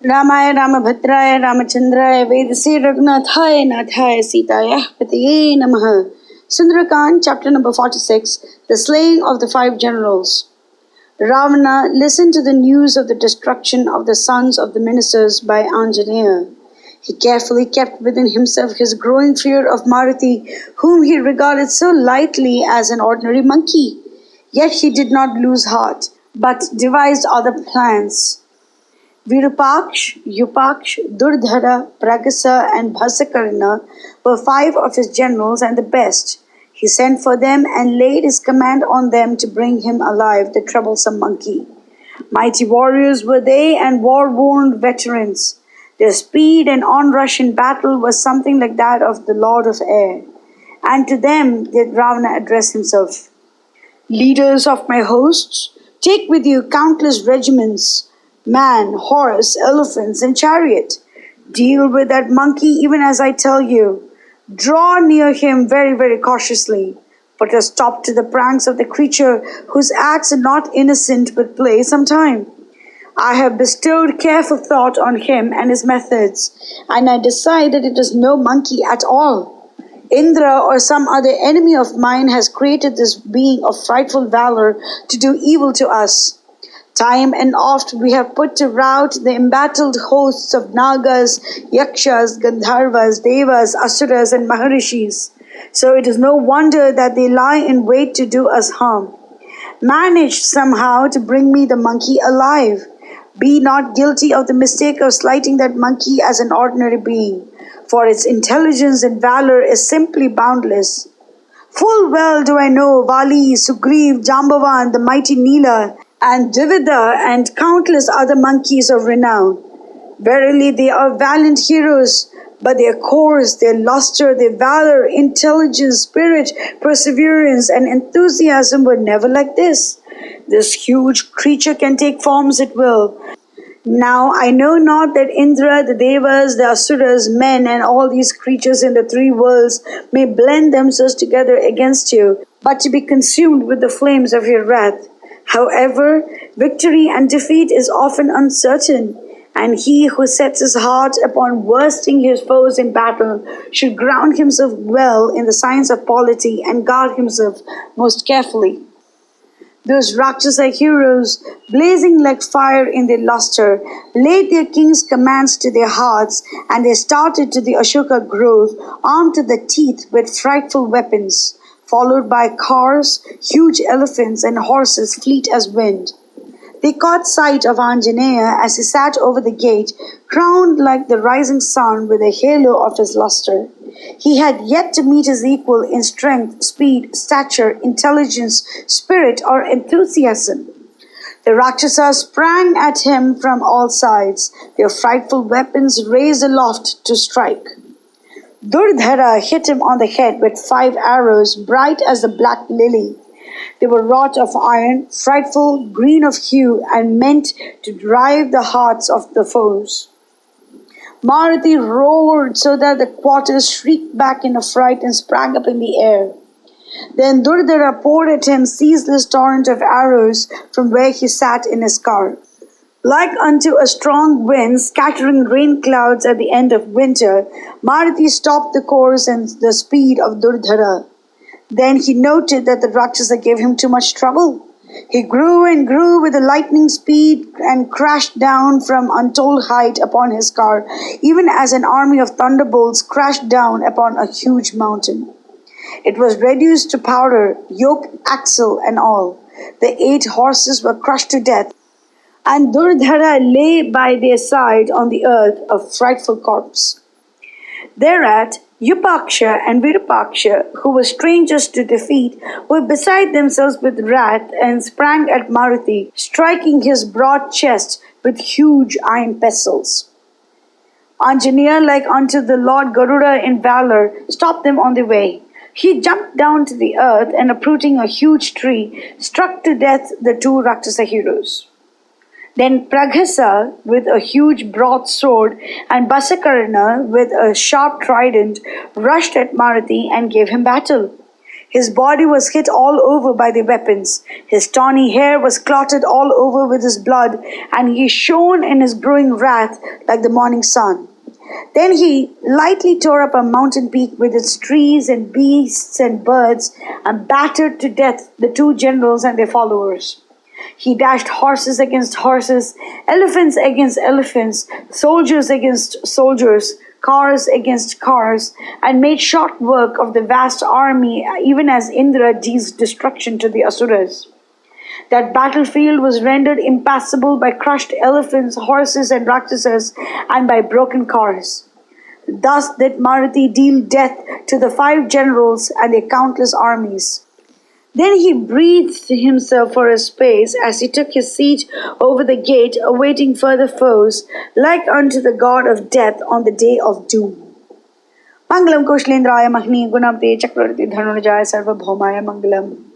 रामाय रामभद्राय रामचंद्राय वेदसे रघुनाथाय नाथाय सीताय पतये नमः. Sundarakand, chapter number 46, the slaying of the 5 generals. Ravana listened to the news of the destruction of the sons of the ministers by Anjaneya. He carefully kept within himself his growing fear of Maruti, whom he regarded so lightly as an ordinary monkey. Yet he did not lose heart, but devised other plans. Virupaksh, Upaksh, Durdhara, Pragasa, and Bhasakarna were 5 of his generals and the best. He sent for them and laid his command on them to bring him alive the troublesome monkey. Mighty warriors were they and war-worn veterans. Their speed and onrush in battle was something like that of the Lord of Air. And to them did Ravana address himself. Leaders of my hosts, take with you countless regiments, man, horse, elephants, and chariot. Deal with that monkey even as I tell you. Draw near him very, very cautiously. Put a stop to the pranks of the creature whose acts are not innocent but play some time. I have bestowed careful thought on him and his methods, and I decide that it is no monkey at all. Indra or some other enemy of mine has created this being of frightful valor to do evil to us. Time and oft we have put to rout the embattled hosts of Nagas, Yakshas, Gandharvas, Devas, Asuras, and Maharishis. So it is no wonder that they lie in wait to do us harm. Manage somehow to bring me the monkey alive. Be not guilty of the mistake of slighting that monkey as an ordinary being, for its intelligence and valor is simply boundless. Full well do I know Vali, Sugriv, Jambavan, the mighty Nila, and Divida, and countless other monkeys of renown. Verily they are valiant heroes, but their course, their luster, their valor, intelligence, spirit, perseverance, and enthusiasm were never like this. This huge creature can take forms at will. Now I know not that Indra, the Devas, the Asuras, men, and all these creatures in the 3 worlds may blend themselves together against you, but to be consumed with the flames of your wrath. However, victory and defeat is often uncertain, and he who sets his heart upon worsting his foes in battle should ground himself well in the science of polity and guard himself most carefully. Those Rakshasa heroes, blazing like fire in their luster, laid their king's commands to their hearts, and they started to the Ashoka grove, armed to the teeth with frightful weapons, followed by cars, huge elephants, and horses fleet as wind. They caught sight of Anjaneya as he sat over the gate, crowned like the rising sun with a halo of his luster. He had yet to meet his equal in strength, speed, stature, intelligence, spirit, or enthusiasm. The Rakshasas sprang at him from all sides, their frightful weapons raised aloft to strike. Durdhara hit him on the head with 5 arrows, bright as the black lily. They were wrought of iron, frightful, green of hue, and meant to drive the hearts of the foes. Maruti roared so that the quarters shrieked back in affright and sprang up in the air. Then Durdhara poured at him ceaseless torrent of arrows from where he sat in his car. Like unto a strong wind scattering rain clouds at the end of winter, Maruti stopped the course and the speed of Durdhara. Then he noted that the Rakshasa gave him too much trouble. He grew and grew with a lightning speed and crashed down from untold height upon his car, even as an army of thunderbolts crashed down upon a huge mountain. It was reduced to powder, yoke, axle, and all. The 8 horses were crushed to death, and Durdhara lay by their side on the earth, a frightful corpse. Thereat, Upaksha and Virupaksha, who were strangers to defeat, were beside themselves with wrath and sprang at Maruti, striking his broad chest with huge iron pestles. Anjaneya, like unto the Lord Garuda in valor, stopped them on the way. He jumped down to the earth and, uprooting a huge tree, struck to death the 2 Rakshasa heroes. Then Praghasa, with a huge broadsword, and Basakarna, with a sharp trident, rushed at Maruti and gave him battle. His body was hit all over by the weapons. His tawny hair was clotted all over with his blood, and he shone in his growing wrath like the morning sun. Then he lightly tore up a mountain peak with its trees and beasts and birds, and battered to death the two generals and their followers. He dashed horses against horses, elephants against elephants, soldiers against soldiers, cars against cars, and made short work of the vast army, even as Indra deals destruction to the Asuras. That battlefield was rendered impassable by crushed elephants, horses, and Rakshasas, and by broken cars. Thus did Maruti deal death to the 5 generals and their countless armies. Then he breathed himself for a space as he took his seat over the gate, awaiting further foes, like unto the god of death on the day of doom. Mangalam Kushlendraya Mahni Gunamte Chakravarti Dhanurjaya Sarvabhaumaya Mangalam.